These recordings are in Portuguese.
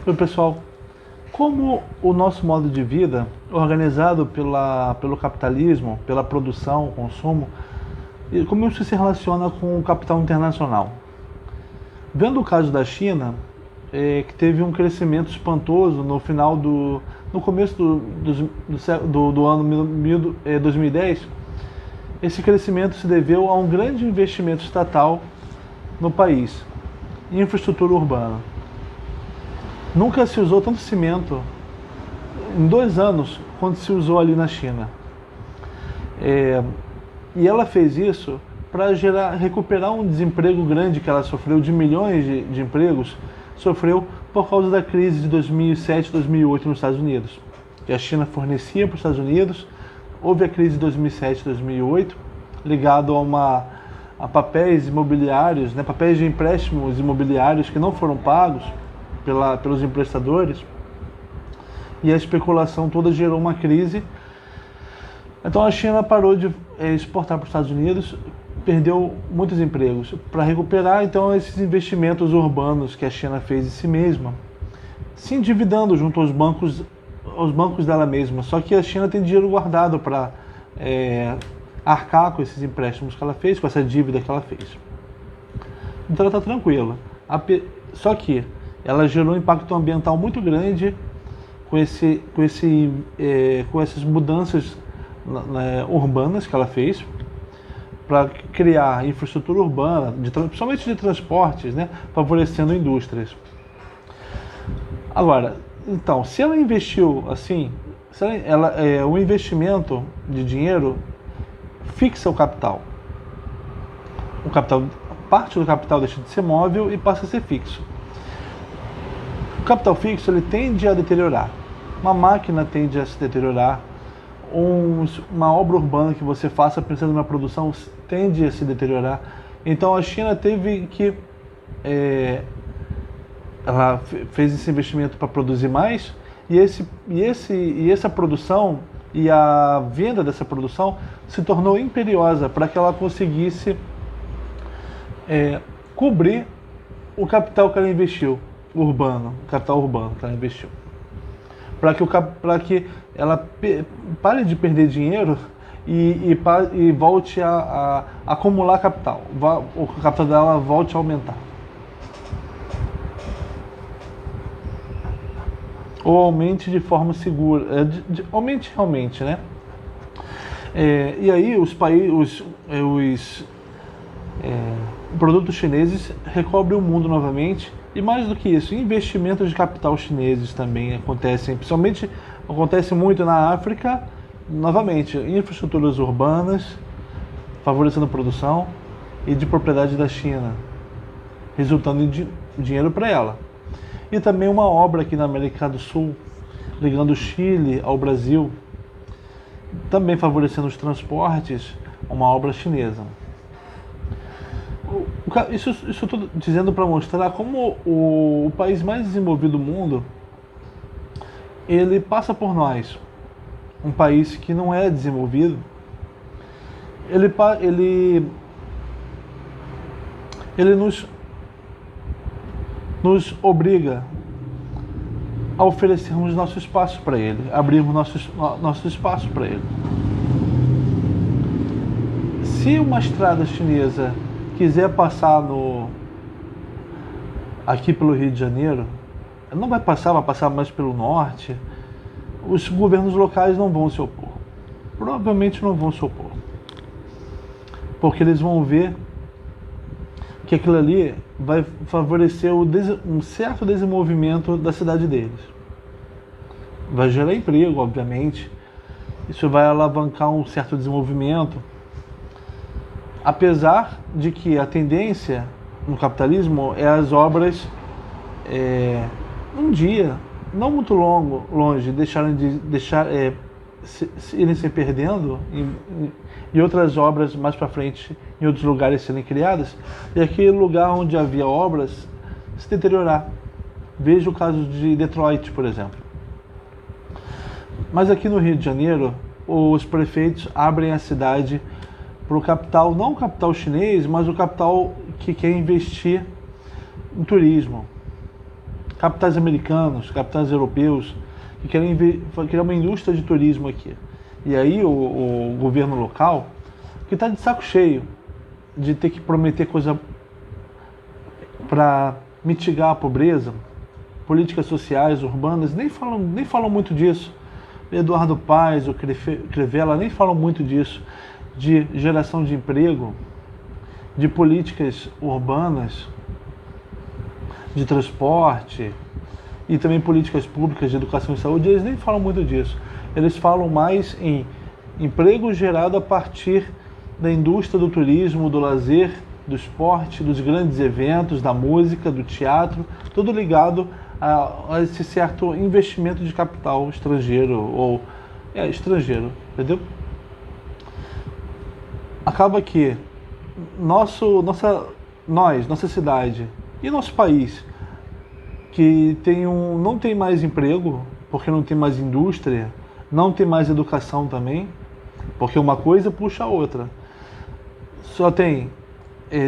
Oi, pessoal. Como o nosso modo de vida, organizado pelo capitalismo, pela produção, consumo, e como isso se relaciona com o capital internacional? Vendo o caso da China, que teve um crescimento espantoso no começo do ano 2010, esse crescimento se deveu a um grande investimento estatal no país, em infraestrutura urbana. Nunca se usou tanto cimento em 2 anos quanto se usou ali na China. E ela fez isso para recuperar um desemprego grande que ela sofreu, de milhões de empregos, sofreu por causa da crise de 2007, 2008 nos Estados Unidos. Que a China fornecia para os Estados Unidos, houve a crise de 2007, 2008, ligado a papéis imobiliários, né, papéis de empréstimos imobiliários que não foram pagos pelos emprestadores, e a especulação toda gerou uma crise. Então a China parou de exportar para os Estados Unidos, perdeu muitos empregos. Para recuperar então esses investimentos urbanos que a China fez em si mesma, se endividando junto aos bancos dela mesma. Só que a China tem dinheiro guardado para arcar com esses empréstimos que ela fez, com essa dívida que ela fez. Então ela está tranquila. Só que ela gerou um impacto ambiental muito grande com essas mudanças urbanas que ela fez para criar infraestrutura urbana, principalmente de transportes, né, favorecendo indústrias. Agora, então, se ela investiu assim, o investimento de dinheiro fixa o capital. Parte do capital deixa de ser móvel e passa a ser fixo. O capital fixo ele tende a deteriorar. Uma máquina tende a se deteriorar. Uma obra urbana que você faça pensando na produção tende a se deteriorar. Então a China teve que ela fez esse investimento para produzir mais, e essa produção e a venda dessa produção se tornou imperiosa para que ela conseguisse cobrir o capital que ela investiu, capital urbano que ela investiu. Para que ela pare de perder dinheiro e volte a acumular capital, o capital dela volte a aumentar. Ou aumente de forma segura, aumente realmente, né? E aí os produtos chineses recobrem o mundo novamente. E mais do que isso, investimentos de capital chineses também acontecem, principalmente acontece muito na África, novamente, infraestruturas urbanas, favorecendo a produção e de propriedade da China, resultando em dinheiro para ela. E também uma obra aqui na América do Sul, ligando o Chile ao Brasil, também favorecendo os transportes, uma obra chinesa. Isso estou dizendo para mostrar como o país mais desenvolvido do mundo, ele passa por nós. Um país que não é desenvolvido, ele nos obriga a oferecermos nosso espaço para ele, abrirmos nosso espaço para ele. Se uma estrada chinesa quiser passar aqui pelo Rio de Janeiro, não vai passar mais pelo norte, os governos locais não vão se opor. Provavelmente não vão se opor. Porque eles vão ver que aquilo ali vai favorecer um certo desenvolvimento da cidade deles. Vai gerar emprego, obviamente. Isso vai alavancar um certo desenvolvimento. Apesar de que a tendência no capitalismo é as obras, um dia, não muito longe, irem se perdendo e outras obras mais para frente, em outros lugares serem criadas, e aquele lugar onde havia obras se deteriorar. Veja o caso de Detroit, por exemplo. Mas aqui no Rio de Janeiro, os prefeitos abrem a cidade para o capital, não o capital chinês, mas o capital que quer investir em turismo. Capitais americanos, capitais europeus, que querem criar uma indústria de turismo aqui. E aí o governo local, que está de saco cheio de ter que prometer coisa para mitigar a pobreza, políticas sociais, urbanas, nem falam muito disso. Eduardo Paes, o Crivella, nem falam muito disso, de geração de emprego, de políticas urbanas, de transporte e também políticas públicas de educação e saúde. Eles nem falam muito disso. Eles falam mais em emprego gerado a partir da indústria do turismo, do lazer, do esporte, dos grandes eventos, da música, do teatro, tudo ligado a esse certo investimento de capital estrangeiro estrangeiro, entendeu? Acaba que nossa cidade e nosso país, que não tem mais emprego, porque não tem mais indústria, não tem mais educação também, porque uma coisa puxa a outra. Só tem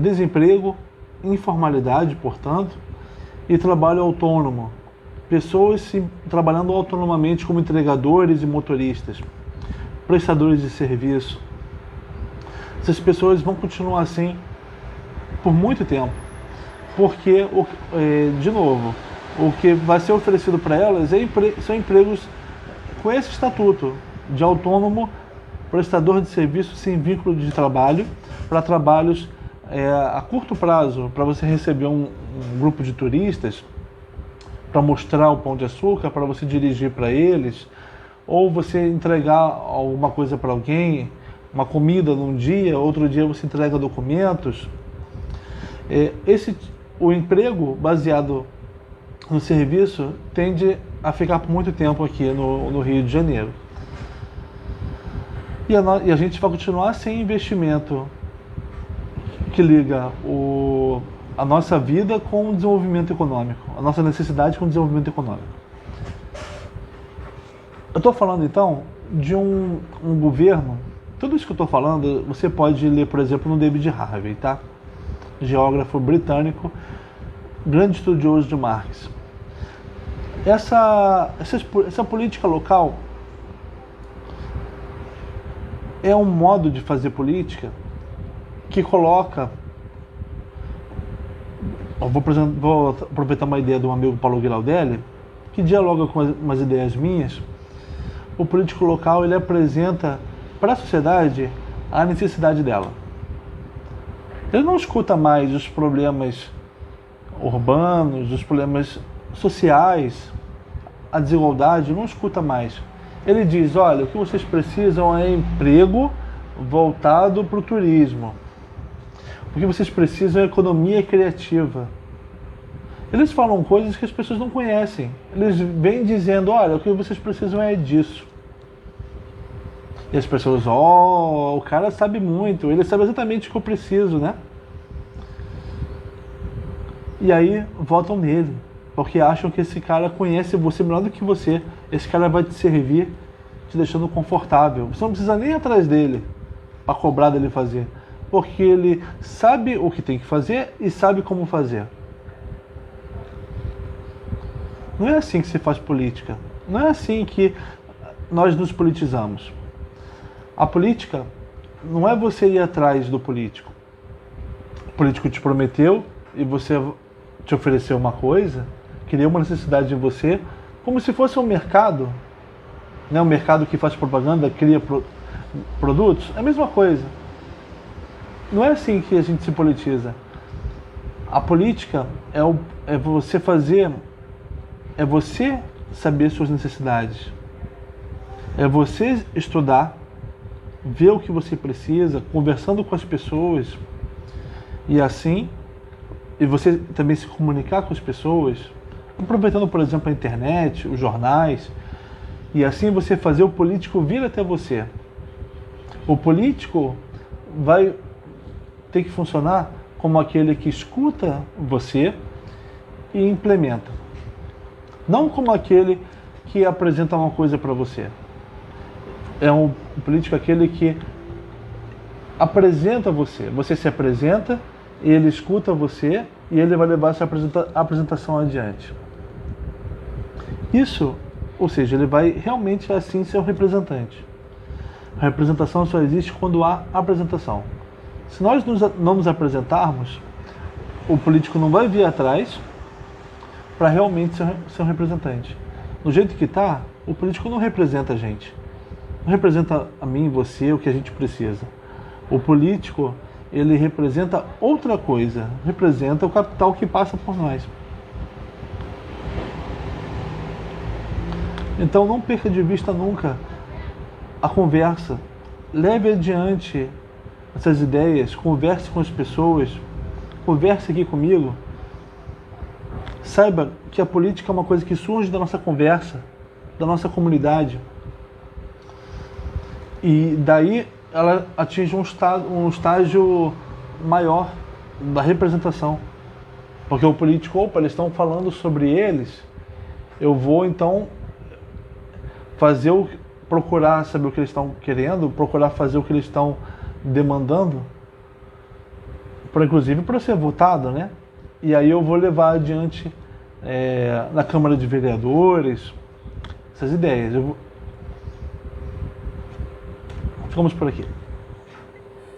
desemprego, informalidade, portanto, e trabalho autônomo. Pessoas trabalhando autonomamente como entregadores e motoristas, prestadores de serviço. Essas pessoas vão continuar assim por muito tempo, porque, de novo, o que vai ser oferecido para elas são empregos com esse estatuto de autônomo, prestador de serviço sem vínculo de trabalho, para trabalhos a curto prazo, para você receber um grupo de turistas, para mostrar o Pão de Açúcar, para você dirigir para eles, ou você entregar alguma coisa para alguém, uma comida num dia, outro dia você entrega documentos. O emprego baseado no serviço tende a ficar por muito tempo aqui no Rio de Janeiro. E a gente vai continuar sem investimento que liga a nossa vida com o desenvolvimento econômico, a nossa necessidade com o desenvolvimento econômico. Eu estou falando então de um governo. Tudo isso que eu estou falando você pode ler, por exemplo, no David Harvey, tá? Geógrafo britânico, grande estudioso de Marx. Essa política local é um modo de fazer política que coloca... Eu vou aproveitar uma ideia do amigo Paulo Giraldelli, que dialoga com umas ideias minhas. O político local, ele apresenta para a sociedade a necessidade dela. Ele não escuta mais os problemas urbanos, os problemas sociais, a desigualdade, não escuta mais. Ele diz, olha, o que vocês precisam é emprego voltado para o turismo. O que vocês precisam é economia criativa. Eles falam coisas que as pessoas não conhecem. Eles vêm dizendo, olha, o que vocês precisam é disso. E as pessoas, o cara sabe muito, ele sabe exatamente o que eu preciso, né? E aí votam nele, porque acham que esse cara conhece você melhor do que você. Esse cara vai te servir, te deixando confortável. Você não precisa nem ir atrás dele para cobrar dele fazer, porque ele sabe o que tem que fazer e sabe como fazer. Não é assim que se faz política. Não é assim que nós nos politizamos. A política não é você ir atrás do político. O político te prometeu e você te ofereceu uma coisa, criou uma necessidade em você, como se fosse um mercado, né? Um mercado que faz propaganda, cria produtos. É a mesma coisa. Não é assim que a gente se politiza. A política é você fazer, é você saber suas necessidades. É você estudar, ver o que você precisa, conversando com as pessoas, e assim, e você também se comunicar com as pessoas, aproveitando, por exemplo, a internet, os jornais, e assim você fazer o político vir até você. O político vai ter que funcionar como aquele que escuta você e implementa. Não como aquele que apresenta uma coisa para você. É um político aquele que apresenta você. Você se apresenta ele escuta você e ele vai levar essa apresentação adiante. Isso, ou seja, ele vai realmente assim ser um representante. A representação só existe quando há apresentação. Se nós não nos apresentarmos, o político não vai vir atrás para realmente ser um representante. Do jeito que está, o político não representa a gente. Não representa a mim, você, o que a gente precisa. O político, ele representa outra coisa. Representa o capital que passa por nós. Então não perca de vista nunca a conversa. Leve adiante essas ideias, converse com as pessoas, converse aqui comigo. Saiba que a política é uma coisa que surge da nossa conversa, da nossa comunidade. E daí ela atinge um estágio maior da representação. Porque o político, opa, eles estão falando sobre eles, eu vou então procurar saber o que eles estão querendo, procurar fazer o que eles estão demandando, inclusive para ser votado, né? E aí eu vou levar adiante na Câmara de Vereadores essas ideias. Ficamos por aqui.